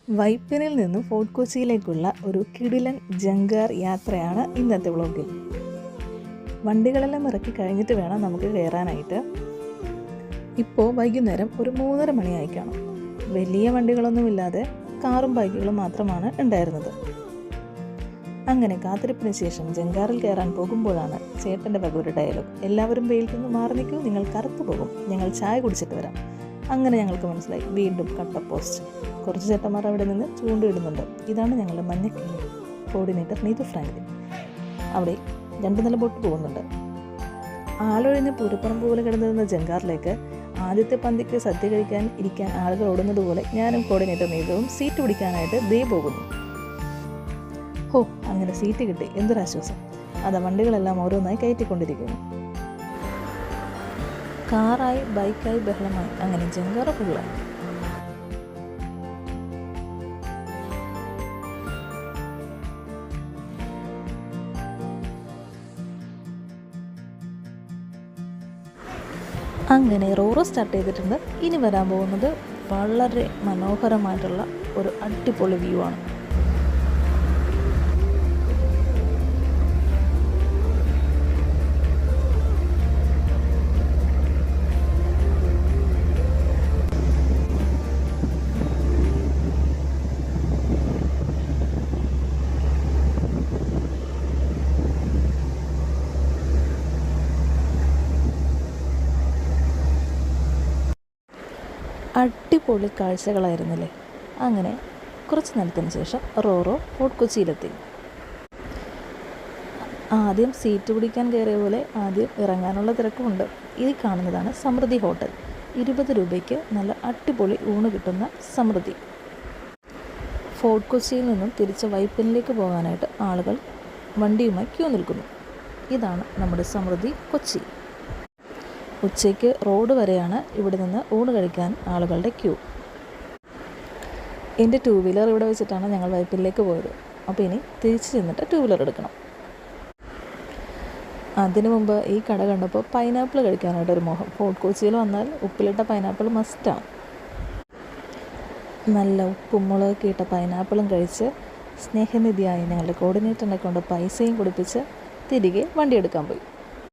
വൈപ്പിനിൽ നിന്നും ഫോർട്ട് കൊച്ചിയിലേക്കുള്ള ഒരു കിടിലൻ ജങ്കാർ യാത്രയാണ് ഇന്നത്തെ വ്ളോഗിൽ. വണ്ടികളെല്ലാം ഇറക്കി കഴിഞ്ഞിട്ട് വേണം നമുക്ക് കയറാനായിട്ട്. ഇപ്പോൾ വൈകുന്നേരം ഒരു 3:30 മണിയായി കാണും. വലിയ വണ്ടികളൊന്നുമില്ലാതെ കാറും ബൈക്കുകളും മാത്രമാണ് ഉണ്ടായിരുന്നത്. അങ്ങനെ കാത്തിരിപ്പിന് ശേഷം ജങ്കാറിൽ കയറാൻ പോകുമ്പോഴാണ് ചേട്ടൻ്റെ വക ഒരു ഡയലോഗ്: എല്ലാവരും വെയിൽ നിന്ന് മാറി നിൽക്കൂ, നിങ്ങൾ കറുത്തു പോകും, ഞങ്ങൾ ചായ കുടിച്ചിട്ട് വരാം. അങ്ങനെ ഞങ്ങൾക്ക് മനസ്സിലായി, വീണ്ടും കട്ട പോസ്റ്റ്. കുറച്ച് ചേട്ടന്മാർ അവിടെ നിന്ന് ചൂണ്ടിടുന്നുണ്ട്. ഇതാണ് ഞങ്ങളുടെ മഞ്ഞക്കിളി കോർഡിനേറ്റർ നീതു ഫ്രാങ്ക്ലിൻ. അവിടെ 2 നില ബോട്ട് പോകുന്നുണ്ട്. ആളൊഴിഞ്ഞ് പൂരപ്പറമ്പ് പോലെ കിടന്നിരുന്ന ജങ്കാറിലേക്ക് ആദ്യത്തെ പന്തിക്ക് സദ്യ കഴിക്കാൻ ഇരിക്കാൻ ആളുകൾ ഓടുന്നത് പോലെ ഞാനും കോർഡിനേറ്റർ നീതുവും സീറ്റ് പിടിക്കാനായിട്ട് ദേ പോകുന്നു. ഹോ, അങ്ങനെ സീറ്റ് കിട്ടി, എന്തൊരാശ്വാസം. അതാ വണ്ടികളെല്ലാം ഓരോന്നായി കയറ്റിക്കൊണ്ടിരിക്കുന്നു. കാറായി ബൈക്കായി ബഹളമായി, അങ്ങനെ ജങ്കാറ് ഫുള്ളായി. അങ്ങനെ റോറോ സ്റ്റാർട്ട് ചെയ്തിട്ടുണ്ട്. ഇനി വരാൻ പോകുന്നത് വളരെ മനോഹരമായിട്ടുള്ള ഒരു അടിപൊളി വ്യൂ ആണ്. അടിപൊളി കാഴ്ചകളായിരുന്നില്ലേ. അങ്ങനെ കുറച്ച് നേരത്തിന് ശേഷം റോറോ ഫോർട്ട് കൊച്ചിയിലെത്തി. ആദ്യം സീറ്റ് പിടിക്കാൻ കയറിയ പോലെ ആദ്യം ഇറങ്ങാനുള്ള തിരക്കുമുണ്ട്. ഈ കാണുന്നതാണ് സമൃദ്ധി ഹോട്ടൽ. 20 രൂപയ്ക്ക് നല്ല അടിപൊളി ഊണ് കിട്ടുന്ന സമൃദ്ധി. ഫോർട്ട് കൊച്ചിയിൽ നിന്നും തിരിച്ച് വൈപ്പിനിലേക്ക് പോകാനായിട്ട് ആളുകൾ വണ്ടിയുമായി ക്യൂ നിൽക്കുന്നു. ഇതാണ് നമ്മുടെ സമൃദ്ധി കൊച്ചി. ഉച്ചയ്ക്ക് റോഡ് വരെയാണ് ഇവിടെ നിന്ന് ഊണ് കഴിക്കാൻ ആളുകളുടെ ക്യൂ. എൻ്റെ 2 വീലർ ഇവിടെ വെച്ചിട്ടാണ് ഞങ്ങൾ വൈപ്പിനിലേക്ക് പോയത്. അപ്പോൾ ഇനി തിരിച്ച് ചെന്നിട്ട് 2 വീലർ എടുക്കണം. അതിനു മുമ്പ് ഈ കട കണ്ടപ്പോൾ പൈനാപ്പിൾ കഴിക്കാനായിട്ടൊരു മോഹം. ഫോർട്ട് കൊച്ചിയിൽ വന്നാൽ ഉപ്പിലിട്ട പൈനാപ്പിൾ മസ്റ്റാണ്. നല്ല ഉപ്പും മുളകൊക്കെ ഇട്ട പൈനാപ്പിളും കഴിച്ച് സ്നേഹനിധിയായി ഞങ്ങളുടെ കോർഡിനേറ്ററിനെ കൊണ്ട് പൈസയും കൊടുപ്പിച്ച് തിരികെ വണ്ടിയെടുക്കാൻ പോയി.